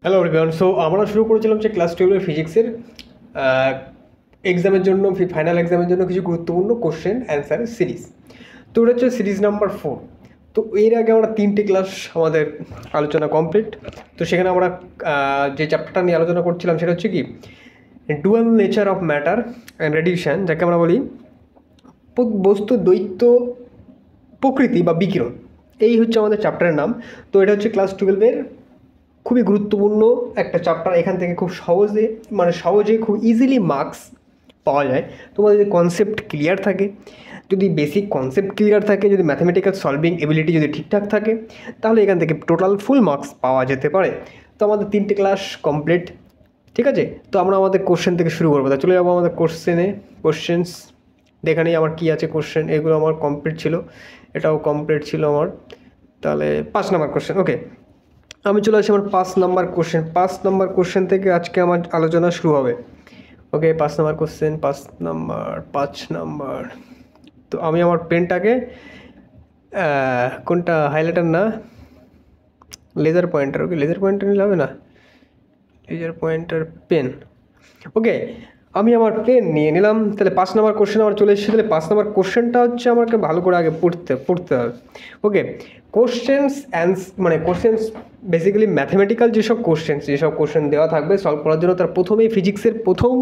Hello everyone. So আমরা শুরু করেছিলাম যে ক্লাস 12 ফিজিক্সের এক্সামের জন্য, ফাইনাল এক্সামের জন্য কিছু গুরুত্বপূর্ণ কোশ্চেন অ্যান্সারের সিরিজ। তো ওটা হচ্ছে সিরিজ নাম্বার 4। তো এর আগে আমরা 3টে ক্লাস আমাদের আলোচনা কমপ্লিট। তো সেখানে আমরা যে চ্যাপ্টারটা নিয়ে আলোচনা করছিলাম সেটা হচ্ছে কি dual nature of matter and radiation, যাকে আমরা বলি বস্তু দ্বৈত প্রকৃতি বা বিকিরণ। এই হচ্ছে আমাদের চ্যাপ্টারের নাম। তো এটা হচ্ছে ক্লাস 12-এর খুবই গুরুত্বপূর্ণ একটা চ্যাপ্টার। এখান থেকে খুব সহজে খুব ইজিলি মার্কস পাওয়া যায়। তোমাদের যদি কনসেপ্ট ক্লিয়ার থাকে, যদি বেসিক কনসেপ্ট ক্লিয়ার থাকে, যদি ম্যাথামেটিক্যাল সলভিং এবিলিটি যদি ঠিকঠাক থাকে, তাহলে এখান থেকে টোটাল ফুল মার্কস পাওয়া যেতে পারে। তো আমাদের 3টে ক্লাস কমপ্লিট, ঠিক আছে। তো আমরা আমাদের কোশ্চেন থেকে শুরু করবো। তা চলে যাবো আমাদের কোশ্চেন্স দেখে নিই আমার কী আছে কোশ্চেন। এগুলো আমার কমপ্লিট ছিল, এটাও কমপ্লিট ছিল আমার। তাহলে 5 নম্বর কোশ্চেন। ওকে, আমি চলে আসি আমার 5 নম্বর কোশ্চেন। 5 নম্বর কোশ্চেন থেকে আজকে আমার আলোচনা শুরু হবে। ওকে, 5 নম্বর কোশ্চেন, 5 নম্বর। তো আমি আমার পেনটাকে কোনটা, হাইলাইটার না লেজার পয়েন্টার। ওকে, লেজার পয়েন্টার নিলে হবে না, লেজার পয়েন্টার পেন। ওকে, আমি আমার পেন নিয়ে নিলাম। তাহলে 5 নম্বর কোশ্চেন আমার চলে এসেছে। তাহলে 5 নম্বর কোশ্চেনটা হচ্ছে আমাকে ভালো করে আগে পড়তে হবে। ওকে, কোশ্চেন্স বেসিক্যালি ম্যাথমেটিক্যাল যেসব কোশ্চেন দেওয়া থাকবে সলভ করার জন্য, তার প্রথমেই ফিজিক্সের প্রথম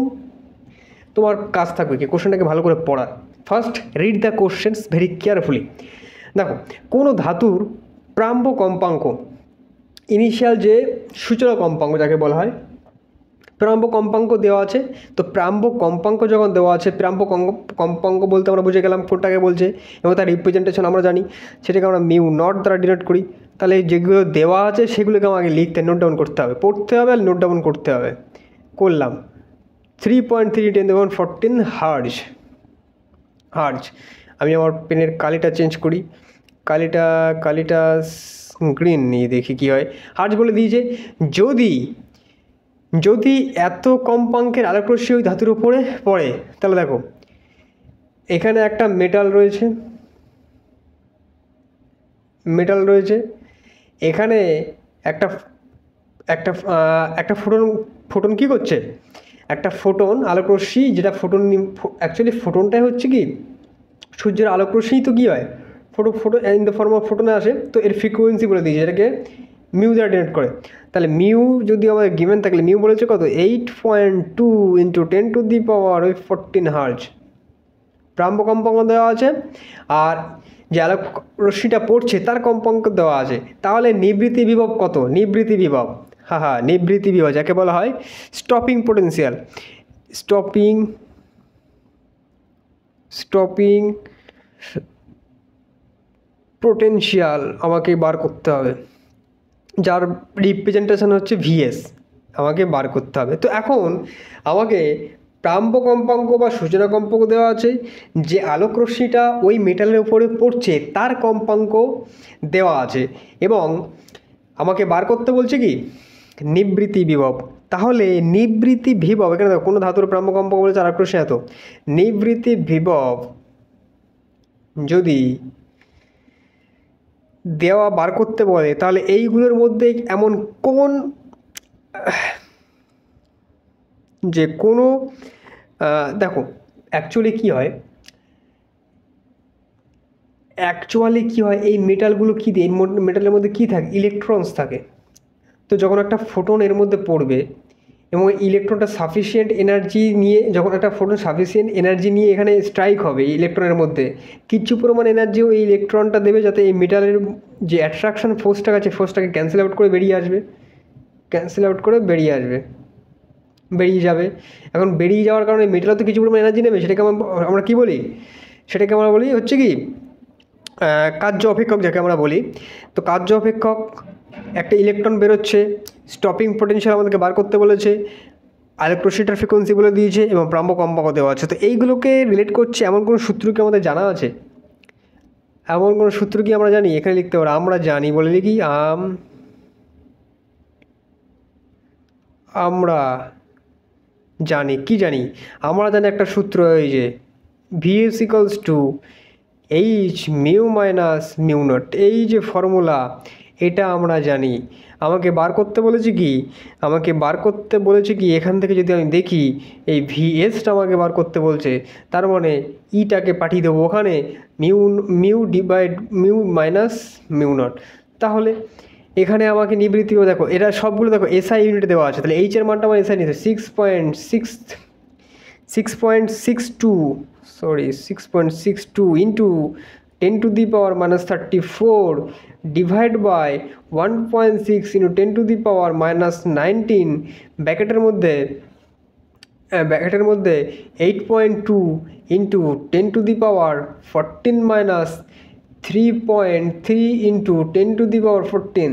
তোমার কাজ থাকবে কি কোশ্চেনটাকে ভালো করে পড়া। First read the questions very carefully. দেখো, কোনো ধাতুর প্রাম্ব কম্পাঙ্ক, ইনিশিয়াল যে সূচনা কম্পাঙ্ক যাকে বলা হয়, প্রাম্ব কম্পাঙ্ক দেওয়া আছে। তো প্রাম্ব কম্পাঙ্ক যখন দেওয়া আছে, প্রাম্ব কম্পাঙ্ক বলতে আমরা বুঝে গেলাম কোনটাকে বলছে, এবং তার রিপ্রেজেন্টেশন আমরা জানি, সেটাকে আমরা মিউ নট দ্বারা ডিনোট করি। তাহলে যেগুলো দেওয়া আছে সেগুলোকে আমাকে লিখতে, নোট ডাউন করতে হবে, পড়তে হবে আর নোট ডাউন করতে হবে। করলাম 3.3 × 10⁻14 হার্জ। আমি আমার পেনের কালিটা চেঞ্জ করি, কালিটা গ্রিন নিয়ে দেখি কী হয়। হার্জ বলে দিয়েছে যদি এত কম্পাঙ্কের আলোকরশ্মি ওই ধাতুর উপরে পড়ে, তাহলে দেখো এখানে একটা মেটাল রয়েছে, এখানে একটা ফোটন কী করছে, একটা ফোটন আলোকরশ্মি, যেটা অ্যাকচুয়ালি ফোটনটাই হচ্ছে কি সূর্যের আলোকরশ্মি। তো কী হয়, photon in the form of ফোটনে আসে। তো এর ফ্রিকোয়েন্সি বলে দিয়েছে, এটাকে মিউ দ্বারা ডিনোট করে। তাহলে মিউ যদি আমাদের গিভেন থাকলে, মিউ বলেছে কত, 8.2 × 10⁻14 হার্জ প্রাম্ব কম্পাঙ্ক দেওয়া আছে, আর যে আলোক রশ্মিটা পড়ছে তার কম্পাঙ্ক দেওয়া আছে। তাহলে নিবৃত্তি বিভব কত, নিবৃত্তি বিভব যাকে বলা হয় স্টপিং পোটেনশিয়াল আমাকে বার করতে হবে, যার রিপ্রেজেন্টেশন হচ্ছে ভিএস, আমাকে বার করতে হবে। তো এখন আমাকে প্রাম্ব কম্পাঙ্ক বা সূচনা কম্পাঙ্ক দেওয়া আছে, যে আলোক রশ্মিটা ওই মেটালের উপরে পড়ছে তার কম্পাঙ্ক দেওয়া আছে, এবং আমাকে বার করতে বলছে কি নিবৃত্তি বিভব। তাহলে নিবৃত্তি বিভব, এখানে দেখো কোনো ধাতুর প্রাম্ব কম্পাঙ্ক বলেছে আলোক রশ্মি এত, নিবৃত্তি বিভব যদি দেওয়া বার করতে বলে, তাহলে এইগুলোর মধ্যে এমন দেখো অ্যাকচুয়ালি কী হয়, এই মেটালগুলো কী দিয়ে, এই মেটালের মধ্যে কী থাকে, ইলেকট্রনস থাকে। তো যখন একটা ফোটন এর মধ্যে পড়বে এবং ইলেকট্রনটা সাফিসিয়েন্ট এনার্জি নিয়ে, যখন একটা ফোটন সাফিসিয়েন্ট এনার্জি নিয়ে এখানে স্ট্রাইক হবে ইলেকট্রনের মধ্যে, কিছু পরিমাণ এনার্জিও এই ইলেকট্রনটা দেবে, যাতে এই মেটালের যে অ্যাট্রাকশন ফোর্সটা আছে, ফোর্সটাকে ক্যান্সেল আউট করে বেরিয়ে যাবে। এখন বেরিয়ে যাওয়ার কারণে মেটালও তো কিছু পরিমাণ এনার্জি নেবে, সেটাকে আমরা বলি হচ্ছে কি কার্য অপেক্ষক, যাকে আমরা বলি। তো কার্য অপেক্ষক, একটা ইলেকট্রন বেরোচ্ছে, স্টপিং পোটেনশিয়াল আমাদেরকে বার করতে বলেছে, আলোক রশ্মিটার ফ্রিকোয়েন্সি বলে দিয়েছে, এবং প্রাম্ব কম্পাঙ্ক দেওয়া আছে। তো এইগুলোকে রিলেট করছে এমন কোনো সূত্র কি আমাদের জানা আছে? এমন কোনো সূত্র কি আমরা জানি? এখানে লিখতে পারো, আমরা জানি বলে লিখি, আমরা জানি আমরা জানি একটা সূত্র, এই যে Vs = H μ - μ0, এই যে ফর্মুলা, এটা আমরা জানি। আমাকে বার করতে বলেছে কি, এখান থেকে যদি আমি দেখি এই ভিএসটা আমাকে বার করতে বলছে, তার মানে ইটাকে পাঠিয়ে দেবো ওখানে mu divide mu minus mu naught. তাহলে এখানে আমাকে নিবৃত্তিও দেখো, এটা সবগুলো দেখো এসআই ইউনিটে দেওয়া আছে, তাহলে এইচের মানটা আমার এসআই নিতে 6.62 ইন্টু 10⁻34 ডিভাইড বাই 1.6 ইন্টু 10⁻19 ব্র্যাকেটের মধ্যে 8.2 ইন্টু 10⁻14 মাইনাস 3.3 ইন্টু 10⁻14।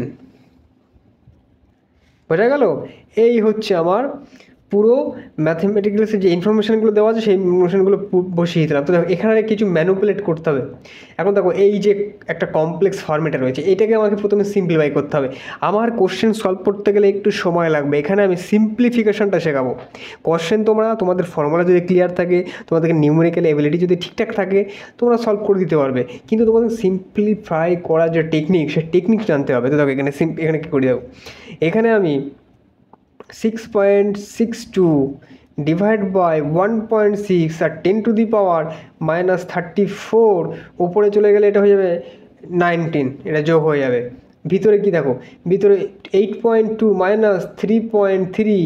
বোঝা গেল? এই হচ্ছে আমার পুরো ম্যাথমেটিক্যালসে যে ইনফরমেশানগুলো দেওয়া আছে সেই ইনফরমেশানগুলো বসিয়ে দিলাম। তো দেখো এখানে কিছু ম্যানুপুলেট করতে হবে। এখন দেখো এই যে একটা কমপ্লেক্স ফর্মেটে রয়েছে, এটাকে আমাকে প্রথমে সিম্পলিফাই করতে হবে। আমার কোশ্চেন সলভ করতে গেলে একটু সময় লাগবে, এখানে আমি সিম্পলিফিকেশনটা শেখাবো। কোশ্চেন তোমাদের ফর্মুলা যদি ক্লিয়ার থাকে, তোমাদেরকে নিউমেরিক্যাল এবিলিটি যদি ঠিকঠাক থাকে, তোমরা সলভ করে দিতে পারবে। কিন্তু তোমাদের সিম্পলিফাই করার যে টেকনিক, সেই টেকনিক জানতে হবে। তো দেখো এখানে কী করে দেবো, এখানে আমি 6.62 ডিভাইড বাই 1.6 আর 10⁻−34 উপরে চলে গেলে এটা হয়ে যাবে 19, এটা যোগ হয়ে যাবে। ভিতরে কি দেখো, ভিতরে 8.2 মাইনাস 3.3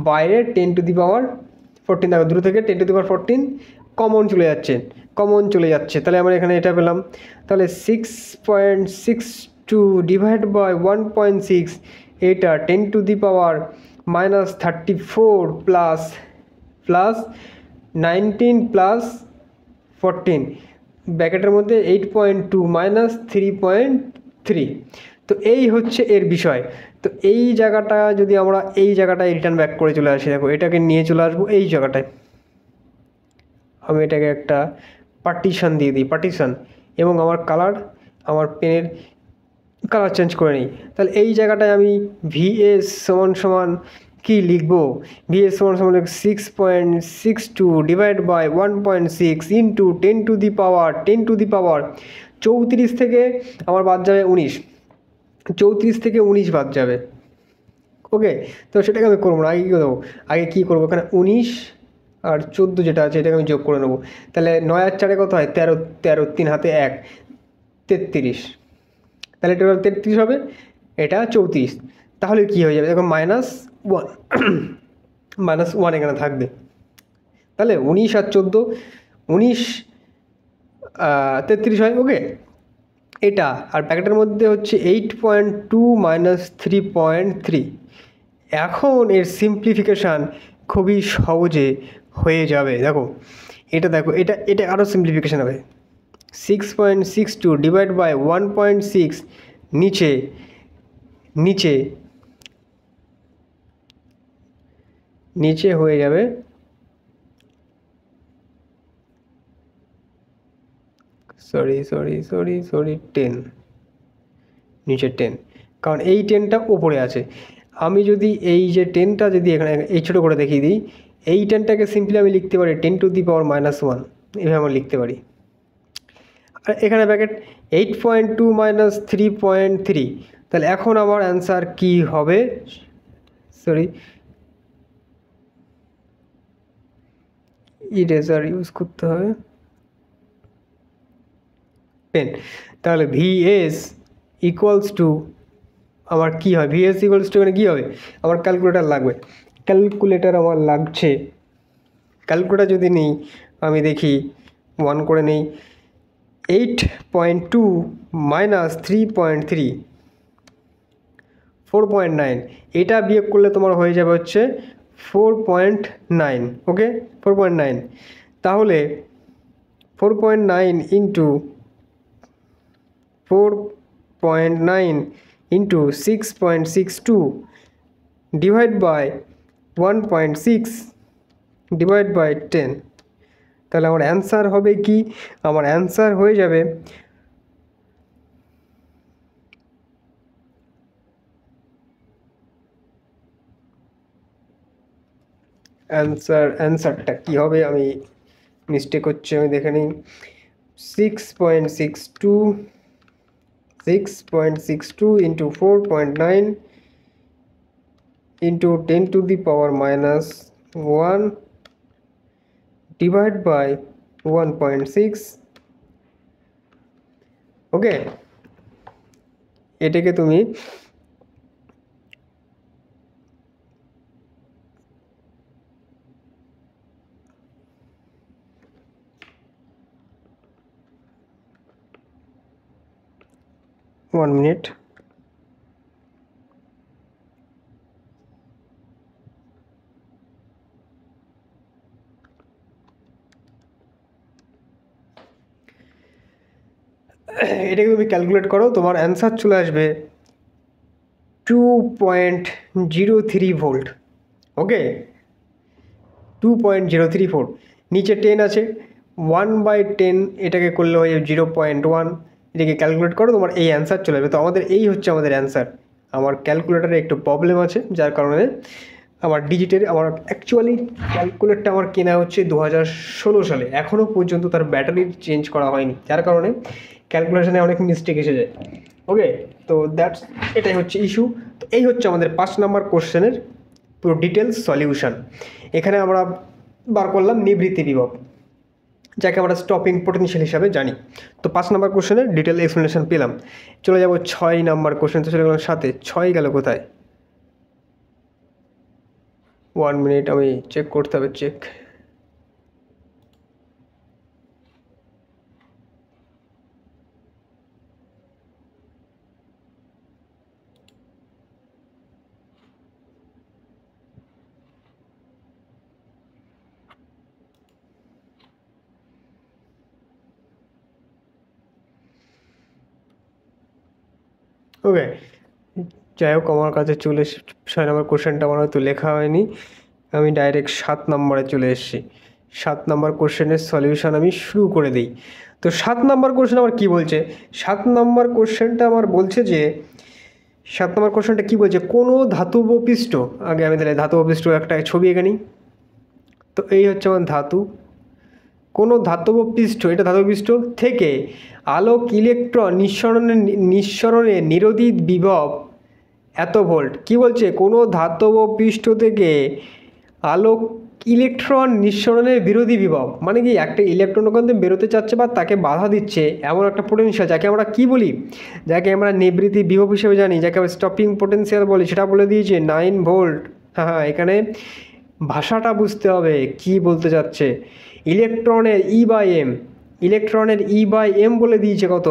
বাইরে 10�14 দেখো, দূর থেকে 10⁻14 কমন চলে যাচ্ছে। তাহলে আমরা এখানে এটা পেলাম। তাহলে 6.62 ডিভাইড বাই 1.6, এটা 10⁻−34 প্লাস 19 প্লাস 14 ব্র্যাকেটের মধ্যে 8.2 মাইনাস 3.3। তো এই হচ্ছে এর বিষয়। তো এই জায়গাটা যদি আমরা এই জায়গাটায় রিটার্ন ব্যাক করে চলে আসি, দেখো এটাকে নিয়ে চলে আসবো এই জায়গাটায়। আমি এটাকে একটা পার্টিশন দিয়ে দিই, এবং আমার পেনের কালার চেঞ্জ করে নিই। তাহলে এই জায়গাটায় আমি ভিএস সমান কি লিখবো, ভিএস সমান 6.62 ডিভাইড বাই 1.6 ইন্টু 10⁻34 থেকে আমার বাদ যাবে 19, 34 থেকে 19 বাদ যাবে। ওকে, তো সেটাকে আমি করবো না, আগে কী করবো, এখানে 19 আর 14 যেটা আছে এটাকে আমি যোগ করে নেবো। তাহলে 9 আর 4 কত হয়, 13, 3 হাতে 1, 33। তাহলে টোটাল 33 হবে, এটা 34। তাহলে কী হয়ে যাবে, দেখো -1 এখানে থাকবে। তাহলে 19 আর 14, 19 33 হয়। ওকে, এটা আর প্যাকেটের মধ্যে হচ্ছে 8.2 মাইনাস 3.3। এখন এর সিম্পলিফিকেশান খুবই সহজে হয়ে যাবে। দেখো এটা আরও সিম্পলিফিকেশান হবে। 6.62 ডিভাইড বাই 1.6 নিচে হয়ে যাবে সরি 10, নিচে 10, কারণ এই 10টা ওপরে আছে। আমি যদি এই যে 10টা যদি এখানে এই ছোটো করে দেখিয়ে দিই, এই 10টাকে সিম্পলি আমি লিখতে পারি 10⁻−1, এভাবে আমরা লিখতে পারি। আর এখানে ব্র্যাকেট 8.2 মাইনাস 3.3। তাহলে এখন আমার অ্যান্সার কি হবে, ইরেজার ইউজ করতে হবে, পেন। তাহলে ভিএস ইকুয়ালস টু আমার কী হয়, ভিএস ইকুয়ালস টু এখানে কী হবে, আমার ক্যালকুলেটার লাগবে। ক্যালকুলেটার আমার লাগছে, ক্যালকুলেটার যদি নিই আমি দেখি 1 করে নেই, 8.2 মাইনাস 3.3 4.9, এটা বিয়োগ করলে তোমার হয়ে যাবে হচ্ছে 4.9। ওকে, 4.9। তাহলে 4.9 into 6.62 divide by 1.6 divide by 10। তাহলে আমার অ্যান্সার হবে কি, আমার অ্যান্সার হয়ে যাবে অ্যান্সারটা কী হবে, আমি মিস্টেক হচ্ছে, আমি দেখে নিই। 6.62 into 4.9 into 10 to the power minus 1 divided by 1.6. ওকে, এটাকে তুমি one minute, এটাকে তুমি ক্যালকুলেট করো, তোমার অ্যান্সার চলে আসবে 2.03 ভোল্ট। ওকে, 2.034, নিচে 10 আছে, 1/10 এটাকে করলে হয়ে যাবে 0.1, এটাকে ক্যালকুলেট করো, তোমার এই অ্যান্সার চলে যাবে। তো আমাদের এই হচ্ছে আমাদের অ্যান্সার। আমার ক্যালকুলেটারে একটু প্রবলেম আছে, যার কারণে আমার ডিজিটের আমার অ্যাকচুয়ালি ক্যালকুলেটরটা আমার কেনা হচ্ছে 2016 সালে, এখনও পর্যন্ত তার ব্যাটারি চেঞ্জ করা হয়নি, যার কারণে ক্যালকুলেশনে অনেক মিস্টেক এসে যায়। ওকে, তো এটাই হচ্ছে ইস্যু। তো এই হচ্ছে আমাদের 5 নম্বর কোশ্চেনের পুরো ডিটেলস সলিউশন। এখানে আমরা বার করলাম নিবৃত্তি বিভব, যাকে আমরা স্টপিং পোটেনশিয়াল হিসাবে জানি। তো 5 নম্বর কোশ্চেনের ডিটেল এক্সপ্লেনেশন পেলাম। চলে যাব 6 নম্বর কোশ্চেন। তো চলে গেলাম 7-এ, 6 গেল কোথায়? 1 মিনিট, আমি চেক করতে হবে, চেক। ওকে, যাই হোক, আমার কাছে চলে 6 নম্বর কোশ্চেনটা আমার হয়তো লেখা হয়নি, আমি ডাইরেক্ট 7 নম্বরে চলে এসেছি। 7 নম্বর কোশ্চেনের সলিউশন আমি শুরু করে দিই। তো 7 নম্বর কোশ্চেন আমার কী বলছে? 7 নম্বর কোশ্চেনটা আমার বলছে যে 7 নম্বর কোশ্চেনটা কী বলছে, কোনো ধাতব পৃষ্ঠ, আগে আমি তাহলে ধাতব পৃষ্ঠ একটা ছবি এঁকে নিই। তো এই হচ্ছে আমার ধাতু, কোনো ধাতব পৃষ্ঠ, এটা ধাতব পৃষ্ঠ থেকে আলোক ইলেকট্রন নিঃসরণে নিরোধিত বিভব এত ভোল্ট। কি বলছে? কোনো ধাতব পৃষ্ঠ থেকে আলোক ইলেকট্রন নিঃসরণের বিরোধী বিভব, মানে কি একটা ইলেকট্রন ওখান থেকে বেরোতে চাচ্ছে বা তাকে বাধা দিচ্ছে এমন একটা পোটেনশিয়াল, যাকে আমরা কি বলি, যাকে আমরা নিবৃত্তি বিভব হিসেবে জানি, যাকে আমরা স্টপিং পোটেনশিয়াল বলি, সেটা বলে দিয়েছে 9 ভোল্ট। হ্যাঁ, এখানে ভাষাটা বুঝতে হবে কি বলতে যাচ্ছে। ইলেকট্রনের E/m বলে দিয়েছে কত?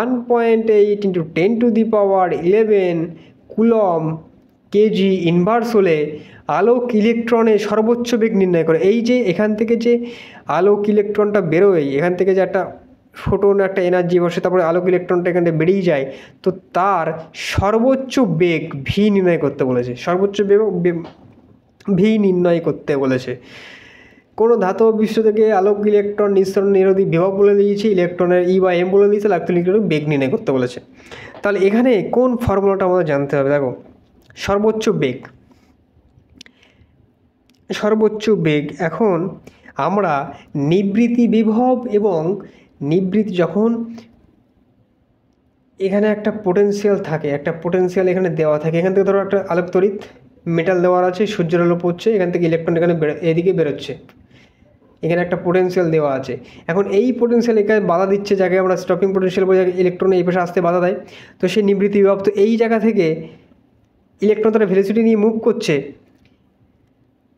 1.8 × 10⁻11 কুলম কেজি ইনভার্স হলে আলোক ইলেকট্রনের সর্বোচ্চ বেগ নির্ণয় করে। এই যে এখান থেকে যে আলোক ইলেকট্রনটা বেরোয়, এখান থেকে যে একটা ফোটন একটা এনার্জি বসে, তারপরে আলোক ইলেকট্রনটা এখান থেকে বেরিয়ে যায়, তো তার সর্বোচ্চ বেগ ভি নির্ণয় করতে বলেছে, সর্বোচ্চ বেগ ভি নির্ণয় করতে বলেছে। কোনো ধাতব পৃষ্ঠ থেকে আলোক ইলেকট্রন নিঃসরণ নিরোধী বিভব বলে দিয়েছে, ইলেকট্রনের E/m বলে দিয়েছে, আলোক ইলেকট্রনের বেগ নির্ণয় করতে বলেছে। তাহলে এখানে কোন ফর্মুলাটা আমাদের জানতে হবে? দেখো, সর্বোচ্চ বেগ। এখন আমরা নিবৃত্তি বিভব এবং নিবৃত্তি, যখন এখানে একটা পোটেনশিয়াল থাকে, একটা পোটেনশিয়াল এখানে দেওয়া থাকে, এখান থেকে ধরো একটা আলোক তড়িৎ মেটাল দেওয়ার আছে, সূর্যের আলো পড়ছে, এখান থেকে ইলেকট্রন এখানে এদিকে বেরোচ্ছে, এখানে একটা পোটেনশিয়াল দেওয়া আছে। এখন এই পোটেনশিয়াল এখানে বাধা দিচ্ছে, যাকে আমরা স্টপিং পোটেনশিয়াল বলে, ইলেকট্রন এই পাশে আসতে বাধা দেয়, তো সেই নিবৃত্তি বিভব। তো এই জায়গা থেকে ইলেকট্রন তারা ভেলোসিটি নিয়ে মুভ করছে,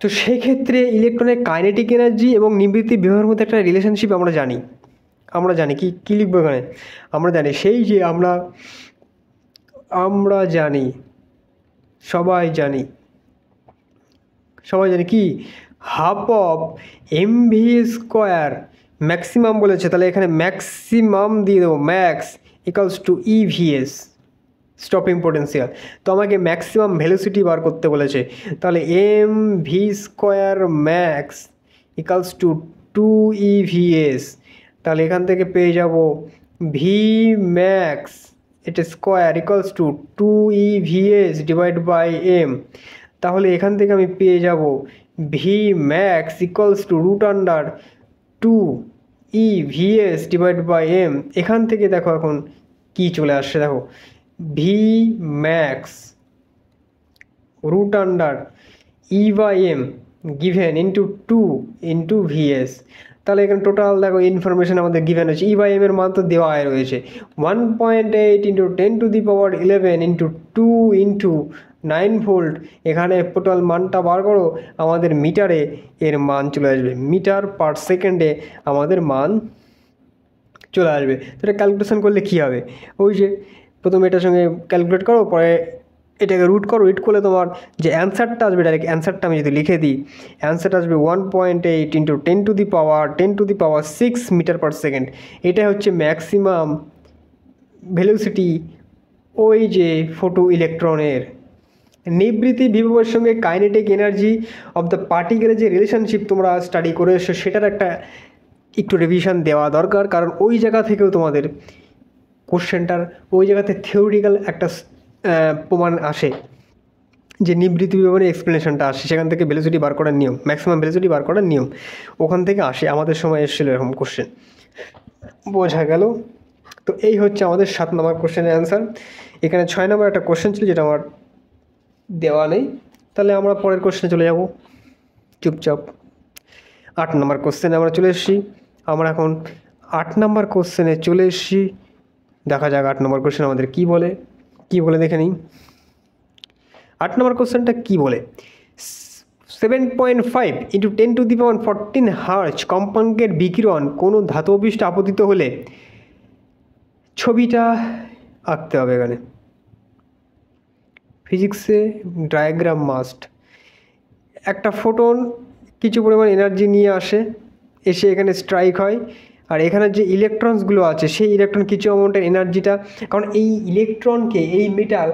তো সেই ক্ষেত্রে ইলেকট্রনের কাইনেটিক এনার্জি এবং নিবৃত্তি বিভবের মধ্যে একটা রিলেশনশিপ আমরা জানি। কি লিখবো এখানে? আমরা জানি সেই যে আমরা জানি, সবাই জানি কি, ½ ম্যাক্সিমাম বলেছে, তাহলে এখানে ম্যাক্সিমাম দিয়ে দেবো, max equals two EVS stopping potential. তো আমাকে ম্যাক্সিমাম ভেলোসিটি বার করতে বলেছে, তাহলে mv² max equals to 2EVS। তাহলে এখান থেকে পেয়ে যাব ভি ম্যাক্স এটা square equals to 2EVS divide by m। তাহলে এখান থেকে আমি পেয়ে যাব V max equals to √2EVS divide by m। এখান থেকে দেখো এখন কি চলে আসছে, দেখো V max root under E/m given into 2 into Vs। তাহলে এখানে টোটাল দেখো ইনফরমেশন আমাদের গিভেন হচ্ছে। E/m এর মান তো দেওয়া রয়েছে 1.8 into 10⁻11 into 2 into 9 ভোল্ট। এখানে টোটাল মানটা বার করো, আমাদের মিটারে এর মান চলে আসবে, মিটার পার সেকেন্ডে আমাদের মান চলে আসবে। তো এটা ক্যালকুলেশন করলে কী হবে, ওই যে প্রথমে এটার সঙ্গে ক্যালকুলেট করো, পরে এটাকে রুট করো, রুট করলে তোমার যে অ্যান্সারটা আসবে, ডাইরেক্ট অ্যান্সারটা আমি যদি লিখে দিই, অ্যান্সারটা আসবে 1.8 into 10⁻6 মিটার পার সেকেন্ড। এটা হচ্ছে ম্যাক্সিমাম ভেলোসিটি ওই যে ফটো ইলেকট্রনের। নিবৃত্তি বিভবের সঙ্গে কাইনেটিক এনার্জি অফ দ্য পার্টিকেলের যে রিলেশনশিপ তোমরা স্টাডি করে এসো, সেটার একটা একটু রিভিশন দেওয়া দরকার, কারণ ওই জায়গা থেকেও তোমাদের কোশ্চেনটার ওই জায়গাতে থিওরিটিক্যাল একটা প্রমাণ আসে, যে নিবৃত্তি বিভবের এক্সপ্লেনেশনটা আসে, সেখান থেকে ভেলোসিটি বার করার নিয়ম, ম্যাক্সিমাম ভেলোসিটি বার করার নিয়ম ওখান থেকে আসে। আমাদের সময় এসেছিলো এরকম কোশ্চেন, বোঝা গেল? তো এই হচ্ছে আমাদের 7 নম্বর কোশ্চেনের অ্যান্সার। এখানে 6 নম্বর একটা কোশ্চেন ছিল যেটা আমার দেওয়া নেই, তাহলে আমরা পরের কোশ্চেনে চলে যাব চুপচাপ। 8 নম্বর কোশ্চেনে আমরা চলে এসেছি। আমরা এখন 8 নম্বর কোশ্চেনে চলে এসেছি, দেখা যাক 8 নম্বর কোশ্চেন আমাদের কী বলে দেখে নিই। 8 নম্বর কোশ্চেনটা কী বলে, 7.5 into 10⁻14 হার্জ কম্পাঙ্কের বিকিরণ কোনো ধাতব পৃষ্ঠে আপতিত হলে ছবিটা আঁকতে হবে। এখানে ফিজিক্সে ডায়াগ্রাম মাস্ট। একটা ফোটন কিছু পরিমাণ এনার্জি নিয়ে এসে এখানে স্ট্রাইক হয়, আর এখানে যে ইলেকট্রনসগুলো আছে সেই ইলেকট্রন কিছু অ্যামাউন্টের এনার্জিটা, কারণ এই ইলেকট্রনকে এই মেটাল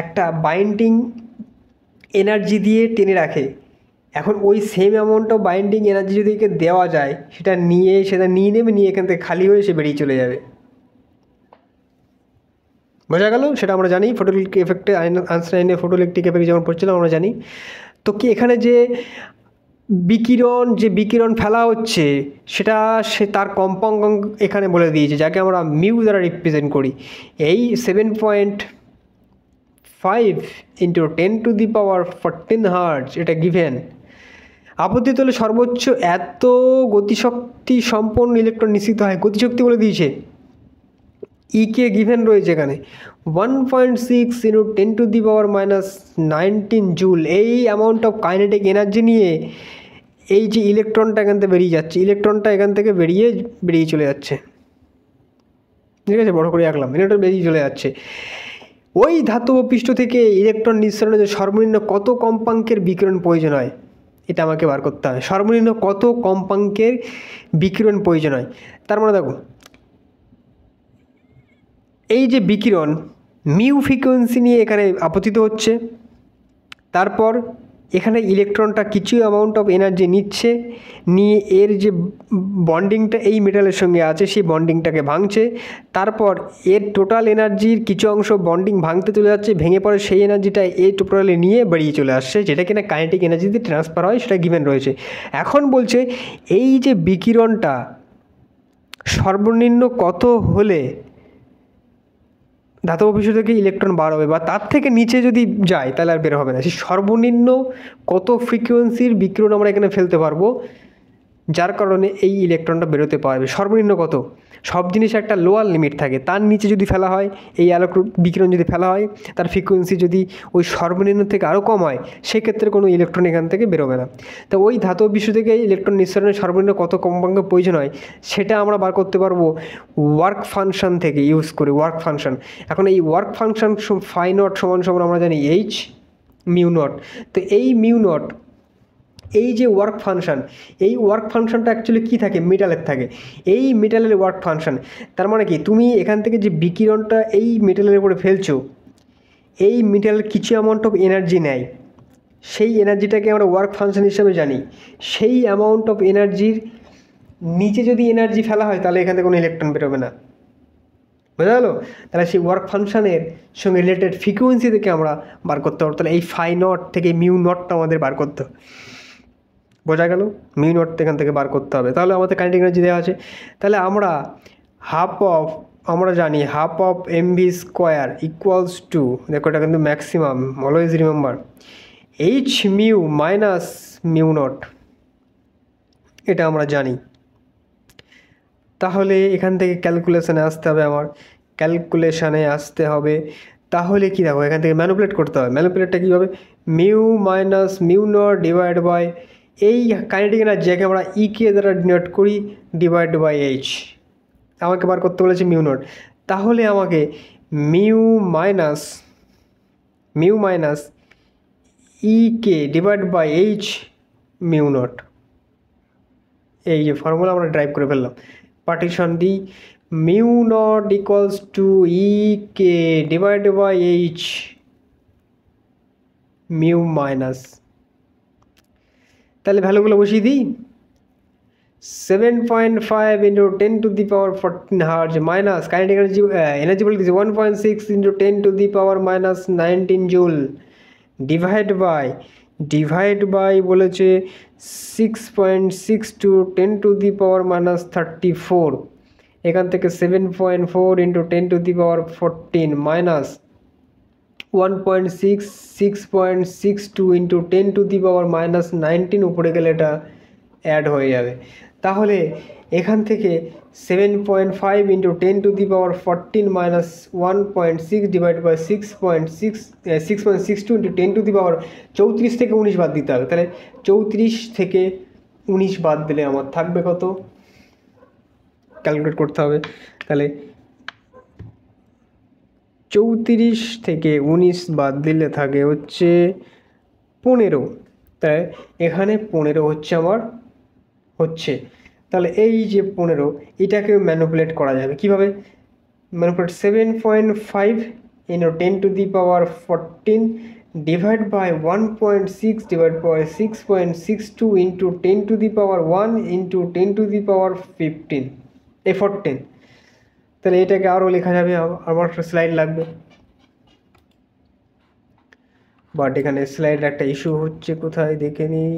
একটা বাইন্ডিং এনার্জি দিয়ে টেনে রাখে। এখন ওই same amount of binding energy যদি একে দেওয়া যায়, সেটা নিয়ে নিয়ে এখান থেকে খালি হয়ে সে বেরিয়ে চলে যাবে। বোঝা গেল? সেটা আমরা জানি, ফটোইলেকট্রিক এফেক্টে আইনস্টাইনে ফটোইলেকট্রিক এফেক্ট যেমন পড়ছিলাম আমরা জানি। তো কি এখানে যে বিকিরণ ফেলা হচ্ছে সে তার কম্পাঙ্ক এখানে বলে দিয়েছে, যাকে আমরা মিউ দ্বারা রিপ্রেজেন্ট করি। এই 7.5 into 10⁻14 হার্জ এটা গিভেন। আপতিত হলে সর্বোচ্চ এত গতিশক্তি সম্পন্ন ইলেকট্রন নিশ্চিত হয়, গতিশক্তি বলে দিয়েছে। ইকে গিভেন রয়েছে এখানে 1.6 into 10⁻19 জুল। এই অ্যামাউন্ট অফ কাইনেটিক এনার্জি নিয়ে এই যে ইলেকট্রনটা এখান থেকে বেরিয়ে যাচ্ছে, ইলেকট্রনটা এখান থেকে বেরিয়ে চলে যাচ্ছে, ঠিক আছে, বড় করে আঁকলাম, ইলেকট্রন বেরিয়ে চলে যাচ্ছে। ওই ধাতব পৃষ্ঠ থেকে ইলেকট্রন নিঃসরণের সর্বনিম্ন কত কম্পাঙ্কের বিকিরণ প্রয়োজন হয়, এটা আমাকে বার করতে হবে। সর্বনিম্ন কত কম্পাঙ্কের বিকিরণ প্রয়োজন হয়, তার মানে দেখো এই যে বিকিরণ মিউ ফ্রিকোয়েন্সি নিয়ে এখানে আপতিত হচ্ছে, তারপর এখানে ইলেকট্রনটা কিছু অ্যামাউন্ট অফ এনার্জি নিয়ে এর যে বন্ডিংটা এই মেটালের সঙ্গে আছে সেই বন্ডিংটাকে ভাঙছে, তারপর এর টোটাল এনার্জির কিছু অংশ বন্ডিং ভাঙতে চলে যাচ্ছে, ভেঙে পড়ে সেই এনার্জিটা এই টোটালে নিয়ে বেরিয়ে চলে আসছে, যেটা কিনা কাইনেটিক এনার্জিতে ট্রান্সফার হয়, সেটা গিভেন রয়েছে। এখন বলছে এই যে বিকিরণটা সর্বনিম্ন কত হলে ধাতব পৃষ্ঠ থেকে ইলেকট্রন বার হবে, বা তার থেকে নিচে যদি যায় তাহলে আর বের হবে না। সেই সর্বনিম্ন কত ফ্রিকোয়েন্সির বিকিরণ আমরা এখানে ফেলতে পারবো, যার কারণে এই ইলেকট্রনটা বেরোতে পারবে। সর্বনিম্ন কত, সব জিনিস একটা লোয়ার লিমিট থাকে, তার নিচে যদি ফেলা হয় এই আলোক বিকিরণ যদি ফেলা হয়, তার ফ্রিকোয়েন্সি যদি ওই সর্বনিম্ন থেকে আরও কম হয়, সেক্ষেত্রে কোনো ইলেকট্রন এখান থেকে বেরোবে না। তো ওই ধাতব পৃষ্ঠ থেকে ইলেকট্রন নিঃসরণের সর্বনিম্ন কত কম্পাঙ্ক প্রয়োজন হয়, সেটা আমরা বার করতে পারবো ওয়ার্ক ফাংশন থেকে ইউজ করে। ওয়ার্ক ফাংশন, এখন এই ওয়ার্ক ফাংশন ফাই নট সমান আমরা জানি এইচ মিউ নট। তো এই মিউ নট, এই যে ওয়ার্ক ফাংশন, এই ওয়ার্ক ফাংশনটা অ্যাকচুয়ালি কী থাকে, মেটালের থাকে। এই মেটালের ওয়ার্ক ফাংশন, তার মানে কি তুমি এখান থেকে যে বিকিরণটা এই মেটালের উপরে ফেলছো, এই মেটালের কিছু অ্যামাউন্ট অফ এনার্জি নেয়, সেই এনার্জিটাকে আমরা ওয়ার্ক ফাংশন হিসেবে জানি। সেই অ্যামাউন্ট অফ এনার্জির নিচে যদি এনার্জি ফেলা হয়, তাহলে এখান থেকে কোনো ইলেকট্রন বেরোবে না। বোঝা গেলো? তাহলে সেই ওয়ার্ক ফাংশনের সঙ্গে রিলেটেড ফ্রিকোয়েন্সি থেকে আমরা বার করতে পারবো। তাহলে এই ফাই নট থেকে মিউ নটটা আমাদের বার করতে হবে। বোঝা গেল? মিউ নট এখান থেকে বার করতে হবে। তাহলে আমাদের কাইনেটিক এনার্জি দেওয়া আছে। তাহলে আমরা জানি half of mv square equals two, দেখো এটা কিন্তু maximum, always remember, H mu minus mu not, এটা আমরা জানি। তাহলে এখান থেকে ক্যালকুলেশানে আসতে হবে, আমার ক্যালকুলেশানে আসতে হবে। তাহলে কী দেখো, এখান থেকে ম্যানুপুলেট করতে হবে। ম্যানুপুলেটটা কী হবে, mu minus mu naught divide by এই কাইনেটিক এনার্জিকে আমরা ইকে দ্বারা ডিনোট করি ডিভাইড বাই এইচ। আমাকে বার করতে বলেছে মিউ নট, তাহলে আমাকে mu minus E K divide by H mu naught, এই যে ফর্মুলা আমরা ড্রাইভ করে ফেললাম। পার্টিশন দিই, mu naught equals to E K divide by H mu minus, তাহলে ভ্যালুগুলো বসিয়ে দিই। 7.5 into 10 to the power 14 hertz minus kinetic energy বলে দিয়েছে 1.6 into 10 to the power minus 19 joule divide by বলেছে 6.6 to 10 to the power minus 34, এখান থেকে 7.4 into 10 to the power 14 minus 1.6 6.62 into 10 to the power minus 19, উপরে গেলে এটা add হয়ে যাবে। তাহলে এখান থেকে 7.5 into 10 to the power 14 minus 1.6 divide by 6.62 into 10 to the power 34 থেকে 19 বাদ দিতে হবে। তাহলে 34 থেকে 19 বাদ দিলে আমার থাকবে কত, ক্যালকুলেট করতে হবে। তাহলে 34 থেকে 19 বাদ দিলে থাকে হচ্ছে 15, তাই এখানে 15 হচ্ছে আমার হচ্ছে। তাহলে এই যে 15, এটাকে ম্যানুপুলেট করা যাবে কীভাবে, manipulate 7.5 into 10 to the power 14 divide by 1.6 divide by 6.62 into 10 to the power 1 into 10 to the power 14, তাহলে এটাকে আরও লেখা যাবে। আমার একটা স্লাইড লাগবে, বাট এখানে স্লাইড একটা ইস্যু হচ্ছে, কোথায় দেখে নিই।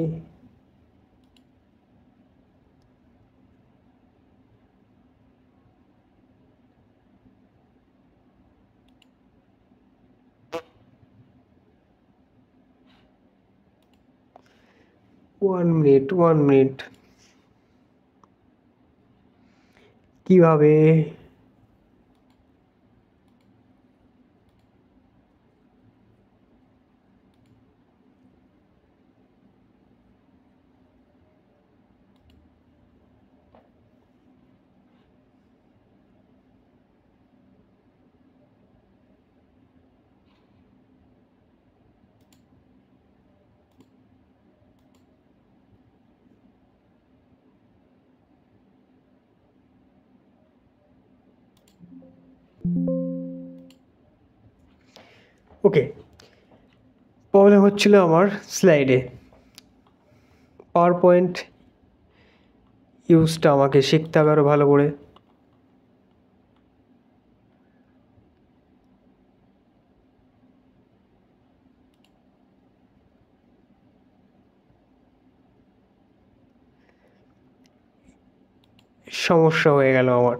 ওয়ান মিনিট কিভাবে ওকে, প্রবলেম হচ্ছিল আমার স্লাইডে। পাওয়ার পয়েন্ট ইউজটা আমাকে শিখতে হবে আরও ভালো করে। সমস্যা হয়ে গেল আমার।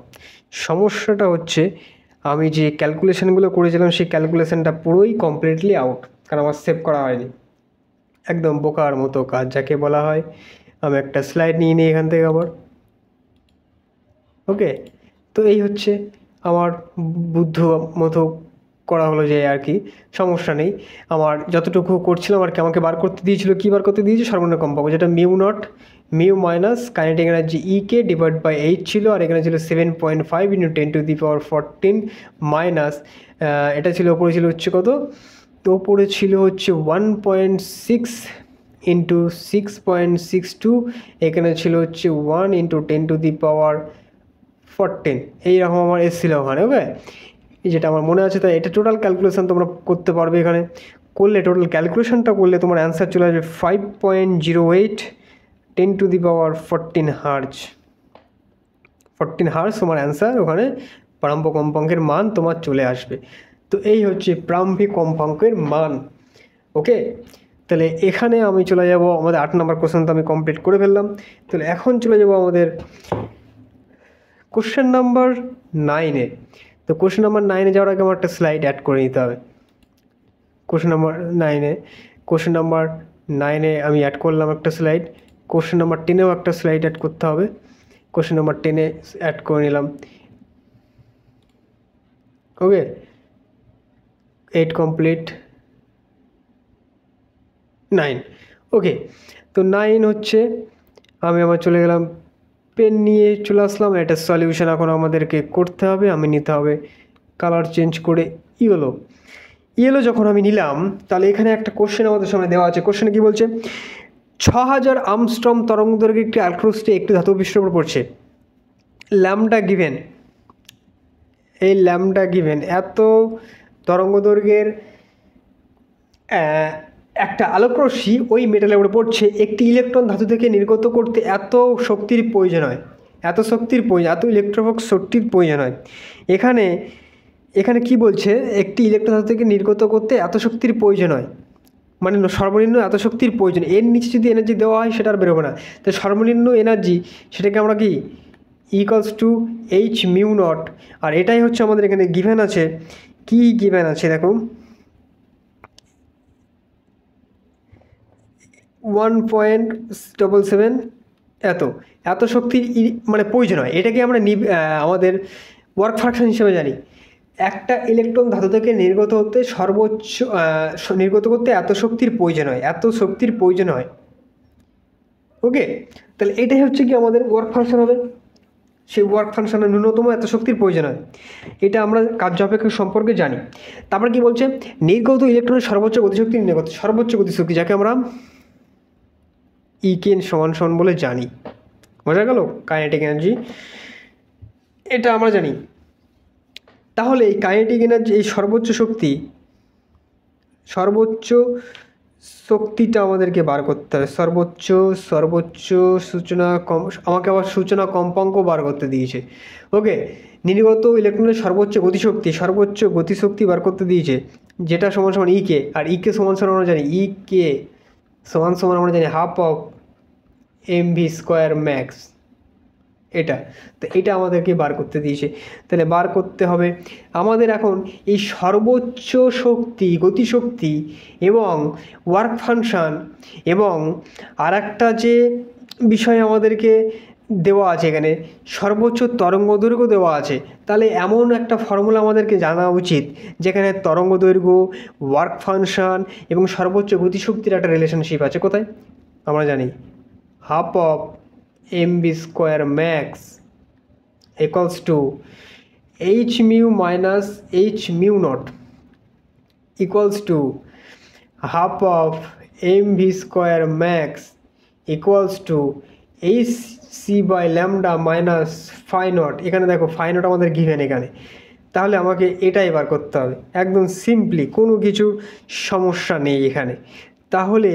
সমস্যাটা হচ্ছে আমি যে ক্যালকুলেশানগুলো করেছিলাম সেই ক্যালকুলেশানটা পুরোই কমপ্লিটলি আউট, কারণ আমার সেভ করা হয়নি। একদম বোকার মতো কাজ যাকে বলা হয়। আমি একটা স্লাইড নিয়ে নিই এখান থেকে আবার। ওকে, তো এই হচ্ছে আমার বুদ্ধ মতো করা হলো যে আর কি, সমস্যা নেই। আমার যতটুকু করছিলাম আর কি, আমাকে বার করতে দিয়েছিল, কী বার করতে দিয়েছে, সর্বনিম্ন কম্পাঙ্ক, যেটা mu minus kinetic energy E K divide by 8 ছিল, আর এখানে ছিল 7.5 into 10 to the power 14 minus এটা ছিল ওপরে ছিল হচ্ছে কত, তো ওপরে ছিল হচ্ছে 1.6 ইন্টু 6.62, এখানে ছিল হচ্ছে 1 ইন্টু 10 টু দি পাওয়ার 14, এইরকম আমার এসেছিলো ওখানে। ওকে, যেটা আমার মনে আছে, তাই এটা টোটাল ক্যালকুলেশান তোমরা করতে পারবে। এখানে করলে টোটাল ক্যালকুলেশানটা করলে তোমার অ্যান্সার চলে আসবে 5.08 10 to the power 14 hertz. 14 hertz তোমার অ্যান্সার, ওখানে প্রারম্ভিক কম্পাঙ্কের মান তোমার চলে আসবে। তো এই হচ্ছে প্রারম্ভিক কম্পাঙ্কের মান। ওকে, তাহলে এখানে আমি চলে যাব, আমাদের 8 নম্বর কোশ্চেন তো আমি কমপ্লিট করে ফেললাম। তাহলে এখন চলে যাব আমাদের কোশ্চেন নাম্বার 9-এ। তো কোশ্চেন নাম্বার 9-এ যাওয়ার আগে আমার একটা স্লাইড অ্যাড করে নিতে হবে। কোশ্চেন নাম্বার 9-এ কোশ্চেন নাম্বার 9-এ আমি অ্যাড করলাম একটা স্লাইড, কোশ্চেন নাম্বার 10-এও একটা স্লাইড অ্যাড করতে হবে, কোশ্চেন নাম্বার 10-এ অ্যাড করে নিলাম। ওকে, 8 কমপ্লিট, 9। ওকে, তো 9 হচ্ছে, আমি আবার চলে গেলাম, পেন নিয়ে চলে আসলাম। এটা সলিউশন এখন আমাদেরকে করতে হবে, আমি নিতে হবে কালার চেঞ্জ করে ইয়েলো। ইয়েলো যখন আমি নিলাম, তাহলে এখানে একটা কোশ্চেন আমাদের সামনে দেওয়া আছে। কোশ্চেনে কী বলছে? 6000 আমস্ট্রম তরঙ্গ দৈর্ঘ্যে একটি আলোকরশ্মি একটি ধাতব পৃষ্ঠের উপর পড়ছে, ল্যামডা গিভেন। এই ল্যামডা গিভেন, এত তরঙ্গ দৈর্ঘ্যের একটা আলোকরশ্মি ওই মেটালের উপরে পড়ছে, একটি ইলেকট্রন ধাতু থেকে নির্গত করতে এত শক্তির প্রয়োজন হয়, এত শক্তির প্রয়োজন, এত ইলেকট্রোভোক শক্তির প্রয়োজন হয়। এখানে এখানে কি বলছে? একটি ইলেকট্রন ধাতু থেকে নির্গত করতে এত শক্তির প্রয়োজন হয়, মানে সর্বনিম্ন এত শক্তির প্রয়োজন। এর নিচে যদি এনার্জি দেওয়া হয় সেটা আর বেরোবে না। তো সর্বনিম্ন এনার্জি সেটাকে আমরা কি equals to H mu naught. আর এটাই হচ্ছে আমাদের এখানে গিভেন আছে। কি গিভেন আছে দেখো, 1.77 এত শক্তির মানে প্রয়োজন হয়। এটাকে আমরা আমাদের ওয়ার্ক ফাংশন হিসেবে জানি। একটা ইলেকট্রন ধাতু থেকে নির্গত করতে এত শক্তির প্রয়োজন হয়, এত শক্তির প্রয়োজন হয়। ওকে, তাহলে এটাই হচ্ছে কি আমাদের ওয়ার্ক ফাংশন হবে। সেই ওয়ার্ক ফাংশনে ন্যূনতম এত শক্তির প্রয়োজন হয়, এটা আমরা কার্যাপেক্ষক সম্পর্কে জানি। তারপর কি বলছে? নির্গত ইলেকট্রনের সর্বোচ্চ গতিশক্তি নির্ণয় করতে, সর্বোচ্চ গতিশক্তি যাকে আমরা ইকেন সমান সমান বলে জানি। বোঝা গেল? কাইনেটিক এনার্জি, এটা আমরা জানি। তাহলে এই কাইনেটিক এনার্জি, এই সর্বোচ্চ শক্তিটা আমাদেরকে বার করতে হবে। সর্বোচ্চ সূচনা আমাকে আবার সূচনা কম্পাঙ্ক বার করতে দিয়েছে। ওকে, নির্গত ইলেকট্রনের সর্বোচ্চ গতিশক্তি বার করতে দিয়েছে, যেটা সমান সমান ইকে। আর ইকে সমান সমান আমরা জানি, ইকে সমান সমান আমরা জানি হাফ অফ mv² ম্যাক্স। এটা তো এটা আমাদেরকে বার করতে দিয়েছে। তাহলে বার করতে হবে আমাদের এখন এই সর্বোচ্চ গতিশক্তি এবং ওয়ার্ক ফাংশন, এবং আর একটা যে বিষয় আমাদেরকে দেওয়া আছে এখানে, সর্বোচ্চ তরঙ্গ দৈর্ঘ্য দেওয়া আছে। তাহলে এমন একটা ফর্মুলা আমাদেরকে জানা উচিত যেখানে তরঙ্গ দৈর্ঘ্য, ওয়ার্ক ফাংশন এবং সর্বোচ্চ গতিশক্তির একটা রিলেশনশিপ আছে। কোথায়? আমরা জানি half of mv² max equals to h mu minus h mu naught equals to half of mv² max equals to hc by lambda minus phi naught। এখানে দেখো phi naught আমাদের গিভেন এখানে। তাহলে আমাকে এটাই বার করতে হবে, একদম সিম্পলি, কোনো কিছু সমস্যা নেই এখানে। তাহলে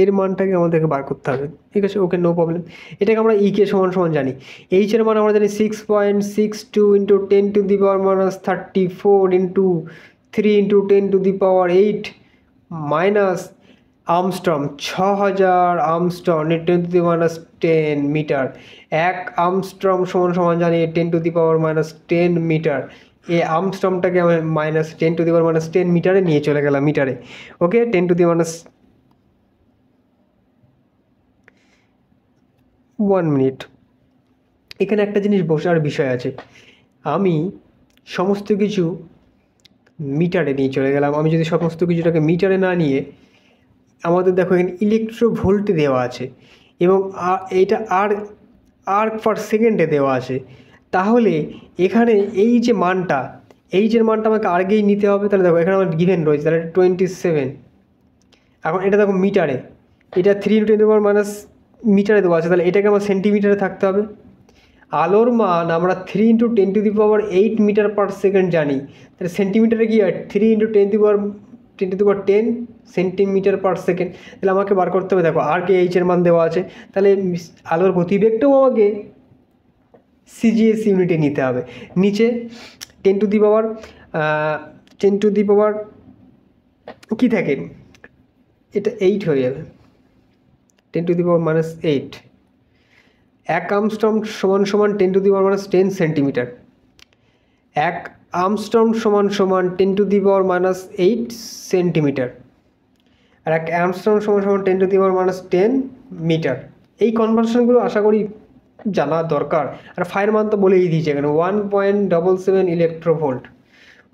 এর মানটাকে আমাদেরকে বার করতে হবে। ঠিক আছে, ওকে, নো প্রবলেম। এটাকে আমরা ইকে সমান সমান জানি। এইচের মান আমরা জানি 6.62 × 10⁻34 × 3 × 10⁸ মাইনাস আমস্ট্রম, 6000 আমস্ট্রম 10⁻10 মিটার। 1 আমস্ট্রম সমান সমান জানি 10⁻10 মিটার। এই আমস্ট্রমটাকে আমি মাইনাস 10⁻10 মিটারে নিয়ে চলে গেলাম মিটারে। ওকে, 1 মিনিট। এখানে একটা জিনিস বসার বিষয় আছে, আমি সমস্ত কিছু মিটারে নিয়ে চলে গেলাম। আমি যদি সমস্ত কিছুটাকে মিটারে না নিয়ে, আমাদের দেখো এখানে ইলেকট্রোভোল্টে দেওয়া আছে এবং এইটা আর পার সেকেন্ডে দেওয়া আছে। তাহলে এখানে এই যে মানটা, এইচের মানটা আমাকে আগেই নিতে হবে। তাহলে দেখো এখানে আমার গিভেন রয়েছে, তাহলে 27। এখন এটা দেখো মিটারে, এটা 3 × 10⁻⁻, মিটারে দেওয়া আছে, তাহলে এটাকে আমার সেন্টিমিটারে থাকতে হবে। আলোর মান আমরা 3 × 10⁸ মিটার পার সেকেন্ড জানি, তাহলে সেন্টিমিটারে কি হয়? 3 × 10⁻10 সেন্টিমিটার পার সেকেন্ড। তাহলে আমাকে বার করতে হবে, দেখো আর কে এইচের মান দেওয়া আছে, তাহলে আলোর গতিবেগটাও আমাকে সিজিএস ইউনিটে নিতে হবে। নিচে 10⁻কি থাকে, এটা 8 হয়ে যাবে, 10⁻⁸। 1 আর্মস্ট্রং সমান সমান 10⁻10 সেন্টিমিটার। 1 আর্মস্ট্রং সমান সমান 10⁻8 সেন্টিমিটার। আর 1 আর্মস্ট্রং সমান সমান 10⁻10 মিটার। এই কনভার্সনগুলো আশা করি জানা দরকার। আর ফায়ের মান তো বলেই দিয়েছে এখানে 1.77 ইলেকট্রোভোল্ট।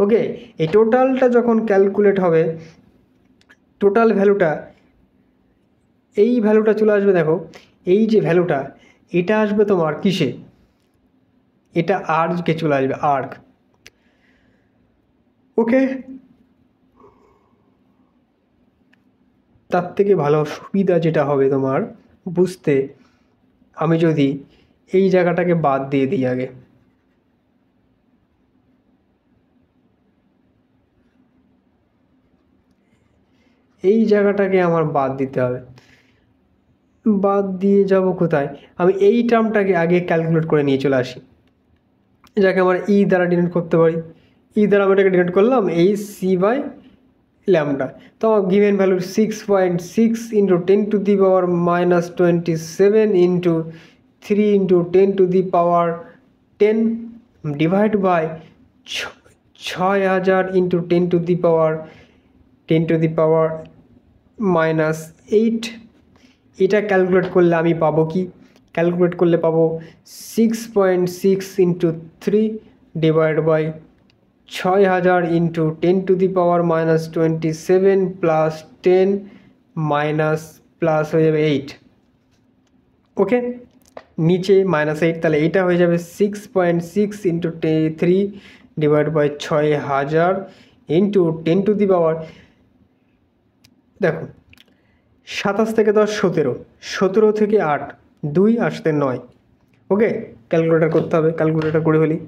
ওকে, এই টোটালটা যখন ক্যালকুলেট হবে, টোটাল ভ্যালুটা, এই ভ্যালুটা চলে আসবে। দেখো এই যে ভ্যালুটা, এটা আসবে তোমার কিসে, এটা আর্ককে চলে আসবে, আর্ক। ওকে, তার থেকে ভালো সুবিধা যেটা হবে তোমার বুঝতে, আমি যদি এই জায়গাটাকে বাদ দিয়ে দিই আগে, এই জায়গাটাকে আমার বাদ দিতে হবে। বাদ দিয়ে যাব কোথায়, আমি এই টার্মটাকে আগে ক্যালকুলেট করে নিয়ে চলে আসি, যাকে আমরা ই দ্বারা ডিনোট করতে পারি। ই দ্বারা আমি এটাকে ডিনোট করলাম এই c/λ। তো আমার গিভেন ভ্যালু 6.6 × 10⁻27 × 3 × 10⁻10 ডিভাইড বাই 6000 × 10⁻8। এটা ক্যালকুলেট করলে আমি পাবো কি, ক্যালকুলেট করলে পাবো 6.6 × 3 ডিভাইড বাই 6000 × 10⁻27 প্লাস 10 মাইনাস প্লাস হয়ে যাবে 8। ওকে, নিচে -8, তাহলে এটা হয়ে যাবে 6.6 × 3 ডিভাইড বাই 6000 × 10⁻, দেখো 27 থেকে 10 17, 17 থেকে 8 2 আসতে 9। ওকে, ক্যালকুলেটার করতে হবে, ক্যালকুলেটার করে ফেলি।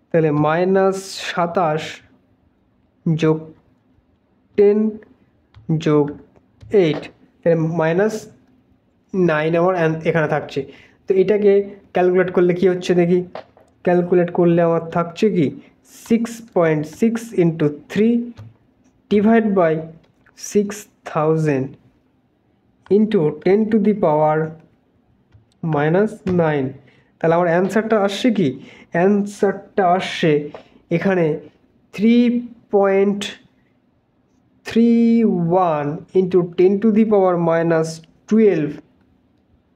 তাহলে -27 যোগ 10 যোগ 8, তাহলে -9 আমার এখানে থাকছে। তো এটাকে ক্যালকুলেট করলে কি হচ্ছে দেখি, ক্যালকুলেট করলে আমার থাকছে কি 6.6 × 3 ডিভাইড বাই 6000 × 10⁻⁹। তাহলে আমার অ্যান্সারটা আসছে কি, অ্যান্সারটা আসছে এখানে 3.31 × 10⁻12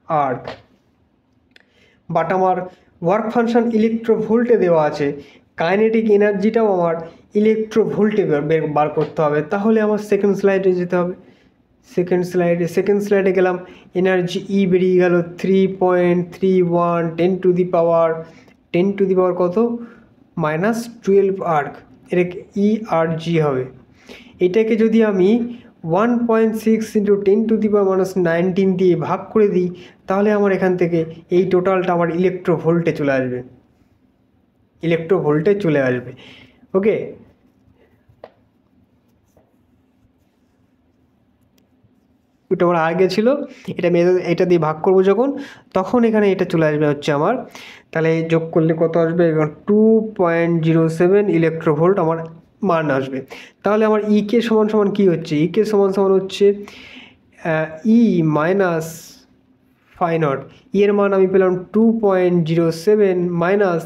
আর্ক। বাট আমার ওয়ার্ক ফাংশন ইলেকট্রোভোল্টে দেওয়া আছে, কাইনেটিক এনার্জিটাও আমার ইলেকট্রোভোল্টে বার করতে হবে। তাহলে আমার সেকেন্ড স্লাইডে যেতে হবে। সেকেন্ড স্লাইডে গেলাম, এনার্জি ই বেরিয়ে গেল 3.31 10⁻10 কত -12 আর্ক। এটাকে ই আর জি হবে। এটাকে যদি আমি 1.6 × 10⁻19 দিয়ে ভাগ করে দিই, তাহলে আমার এখান থেকে এই টোটালটা আমার ইলেকট্রোভোল্টে চলে আসবে, ইলেকট্রোভোল্টে চলে আসবে। ওকে, এটা আমার আগে ছিল, এটা আমি এটা দিয়ে ভাগ করবো যখন, তখন এখানে এটা চলে আসবে হচ্ছে আমার। তাহলে যোগ করলে কত আসবে, 2.07 ইলেকট্রোভোল্ট আমার মান আসবে। তাহলে আমার ইকে সমান সমান কী হচ্ছে, ইকে সমান সমান হচ্ছে ই মাইনাস ফাই নট। ই এর মান আমি পেলাম 2.07 মাইনাস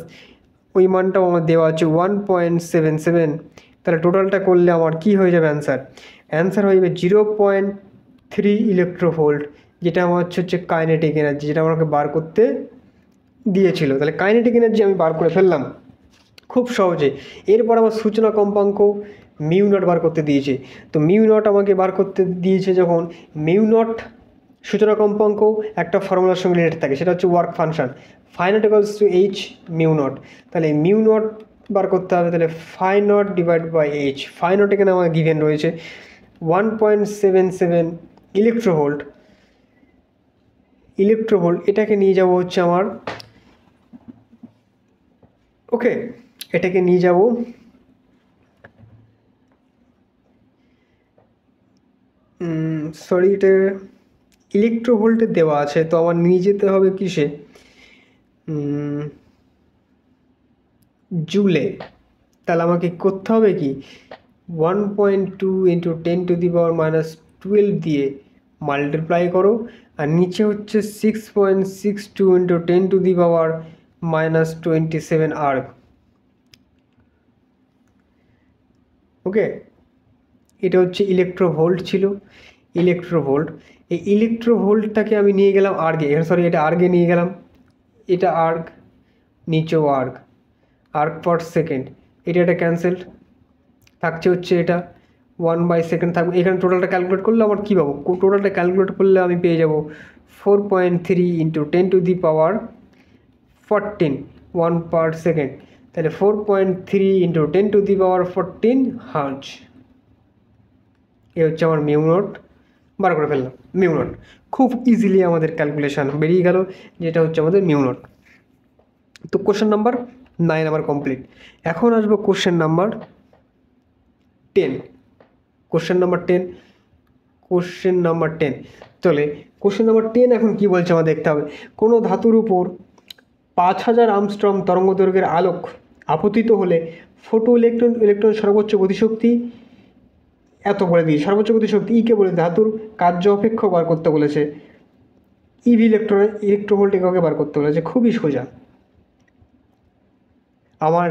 ওই মানটাও আমার দেওয়া আছে 1.77। তাহলে টোটালটা করলে আমার কি হয়ে যাবে অ্যান্সার, অ্যান্সার হয়ে যাবে 0.3 ইলেকট্রোভোল্ট, যেটা আমার হচ্ছে কাইনেটিক এনার্জি, যেটা আমাকে বার করতে দিয়েছিল। তাহলে কাইনেটিক এনার্জি আমি বার করে ফেললাম খুব সহজে। এরপর আমার সূচনা কম্পাঙ্ক মিউ নট বার করতে দিয়েছে। তো মিউ নট আমাকে বার করতে দিয়েছে যখন, মিউ নট সূচনা কম্পাঙ্ক একটা ফর্মুলার সঙ্গে রিলেটেড থাকে, সেটা হচ্ছে work function phi naught equals to H mu naught. তাহলে মিউ নট বার করতে হবে, তাহলে phi naught divide by H. Phi naught এখানে আমার গিভেন রয়েছে 1.77 ইলেকট্রোভোল্ট। এটাকে নিয়ে যাব হচ্ছে আমার, ওকে, এটাকে নিয়ে যাব সরি, এটা ইলেকট্রোভোল্টে দেওয়া আছে, তো আমার নিয়ে যেতে হবে কিসে, জুলে। তাহলে আমাকে করতে হবে কি 1.2 × 10⁻12 দিয়ে মাল্টিপ্লাই করো, আর নিচে হচ্ছে 6.62 ইন্টু 10⁻⁻27 আর্গ। ওকে, এটা হচ্ছে ইলেকট্রোভোল্ট ছিল, ইলেকট্রোভোল্ট। এই ইলেকট্রোভোল্টটাকে আমি নিয়ে গেলাম আর্গে, সরি এটা আর্গে নিয়ে গেলাম, এটা আর্গ, নিচেও আর্গ, আর্গ পার সেকেন্ড, এটা ক্যান্সেলড, থাকছে হচ্ছে এটা 1/সেকেন্ড থাকবে। এখানে টোটালটা ক্যালকুলেট করলে আমার কী পাবো, টোটালটা ক্যালকুলেট করলে আমি পেয়ে যাব 4.3 ইন্টু 10⁻14 1/সেকেন্ড। তাহলে 4.3 ইন্টু 10⁻14 হার্জ। এ হচ্ছে আমার মিউ নট, বার করে ফেললাম মিউ নট। খুব ইজিলি আমাদের ক্যালকুলেশান বেরিয়ে গেল, যেটা হচ্ছে আমাদের মিউ নট। তো কোশ্চেন নাম্বার 9 আমার কমপ্লিট। এখন আসবো কোশ্চেন নাম্বার 10। কোশ্চেন নাম্বার 10 চলে। কোশ্চেন নাম্বার 10 এখন কি বলছে আমার দেখতে হবে। কোনো ধাতুর উপর 5000 আর্মস্ট্রং তরঙ্গদৈর্ঘ্যের আলোক আপতিত হলে ফোটো ইলেকট্রন সর্বোচ্চ গতিশক্তি এত বলে দিই, সর্বোচ্চ গতিশক্তি ইকে বলে ধাতুর কার্য অপেক্ষক বার করতে বলেছে, ইভি ইলেকট্রোভোল্ট এককে বার করতে বলেছে। খুবই সোজা। আমার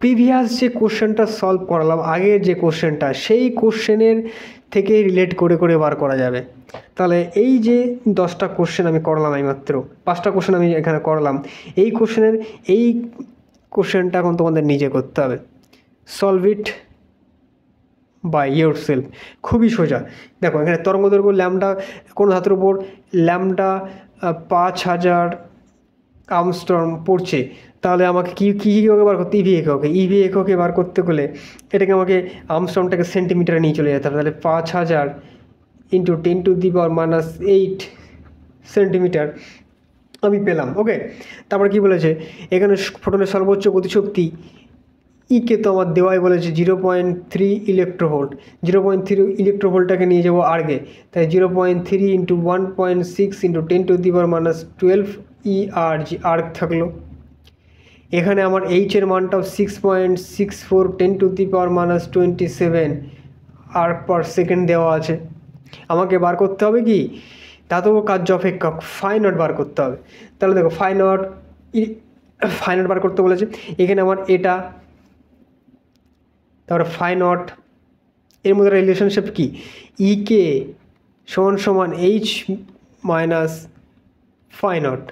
প্রিভিয়াস যে কোশ্চেনটা সলভ করালাম, আগের যে কোশ্চেনটা, সেই কোশ্চেনের থেকে রিলেট করে করে বার করা যাবে। তাহলে এই যে 10টা কোশ্চেন আমি করলাম, এইমাত্র 5টা কোশ্চেন আমি এখানে করলাম, এই কোশ্চেনটা এখন তোমাদের নিজে করতে হবে। Solve it by yourself. খুবই সোজা। দেখো এখানে তরঙ্গদৈর্ঘ্য ল্যামডা, কোনো ধাতুর উপর ল্যামডা 5000 আর্মস্ট্রং পড়ছে, তাহলে আমাকে কী এককে বার করতে, ইভি এককে বার করতে গেলে এটাকে আমাকে আর্মস্ট্রংটাকে সেন্টিমিটারে নিয়ে চলে যেতে হবে। তাহলে 5000 ইন্টু 10⁻8 সেন্টিমিটার আমি পেলাম। ওকে, তারপরে কি বলেছে এখানে ফোটনের সর্বোচ্চ গতিশক্তি ইকে তো আমার দেওয়াই বলেছে 0.3 ইলেকট্রোভোল্ট। 0.3 ইলেকট্রোভোল্টটাকে নিয়ে যাবো আর্গে, তাই 0.3 ইন্টু 1.6 ইন্টু 10⁻12 ERG আর্গ থাকলো। এখানে আমার এইচের মানটাও 6.64 10⁻27 আর্গ পার সেকেন্ড দেওয়া আছে। আমাকে বার করতে হবে কি, ধাতব কার্য অপেক্ষক ফাই নট বার করতে হবে। তাহলে দেখো ফাই নট বার করতে বলেছে। এখানে আমার এটা, তারপরে ফাই নট, এর মধ্যে রিলেশনশিপ কি, ইকে সমান এইচ মাইনাস ফাই নট।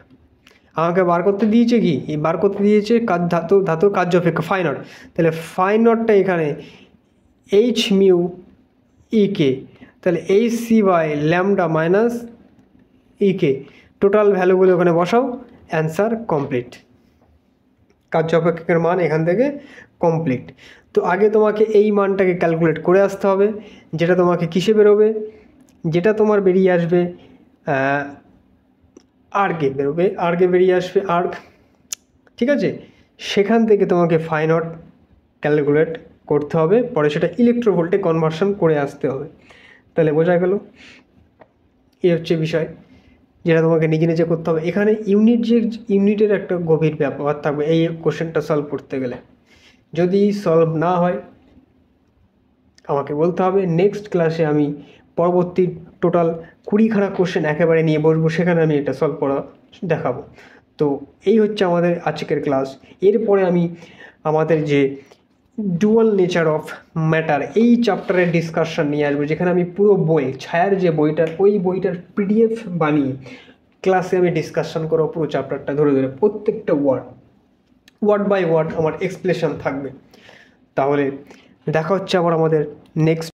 আমাকে বার করতে দিয়েছে কি, বার করতে দিয়েছে ধাতুর কার্য অপেক্ষক ফাই নট। তাহলে ফাই নটটা এখানে এইচ মিউ ইকে, তাহলে H C by lambda minus E K. Total ভ্যালুগুলো ওখানে বসাও, অ্যান্সার কমপ্লিট। কার্য অপেক্ষকের মান এখান থেকে কমপ্লিট। তো আগে তোমাকে এই মানটাকে ক্যালকুলেট করে আসতে হবে, যেটা তোমাকে কিসে বেরোবে, যেটা তোমার বেরিয়ে আসবে আর্গে বেরোবে, আর্গে বেরিয়ে আসবে আর্গ। ঠিক আছে, সেখান থেকে তোমাকে ফাই নট ক্যালকুলেট করতে হবে, পরে সেটা ইলেকট্রোভোল্টে কনভার্সন করে আসতে হবে। তাহলে বোঝা গেল, এই হচ্ছে বিষয় যেটা তোমাকে নিজে নিজে করতে হবে। এখানে ইউনিটের একটা গভীর ব্যাপার থাকবে এই কোশ্চেনটা সলভ করতে গেলে। যদি সলভ না হয় আমাকে বলতে হবে, নেক্সট ক্লাসে আমি পরবর্তী টোটাল 20খানা কোশ্চেন একেবারে নিয়ে বসবো, সেখানে আমি এটা সলভ করা দেখাবো। তো এই হচ্ছে আমাদের আজকের ক্লাস। এরপরে আমি আমাদের যে ডুয়াল নেচার অফ ম্যাটার এই চ্যাপ্টারের ডিসকাশন নিয়ে আসবো, যেখানে আমি পুরো বই, ছায়ার যে বইটার, ওই বইটার PDF বানিয়ে ক্লাসে আমি ডিসকাশন করবো পুরো চ্যাপ্টারটা ধরে ধরে, প্রত্যেকটা ওয়ার্ড বাই ওয়ার্ড আমার এক্সপ্লেনেশন থাকবে। তাহলে দেখা হচ্ছে আবার আমাদের নেক্সট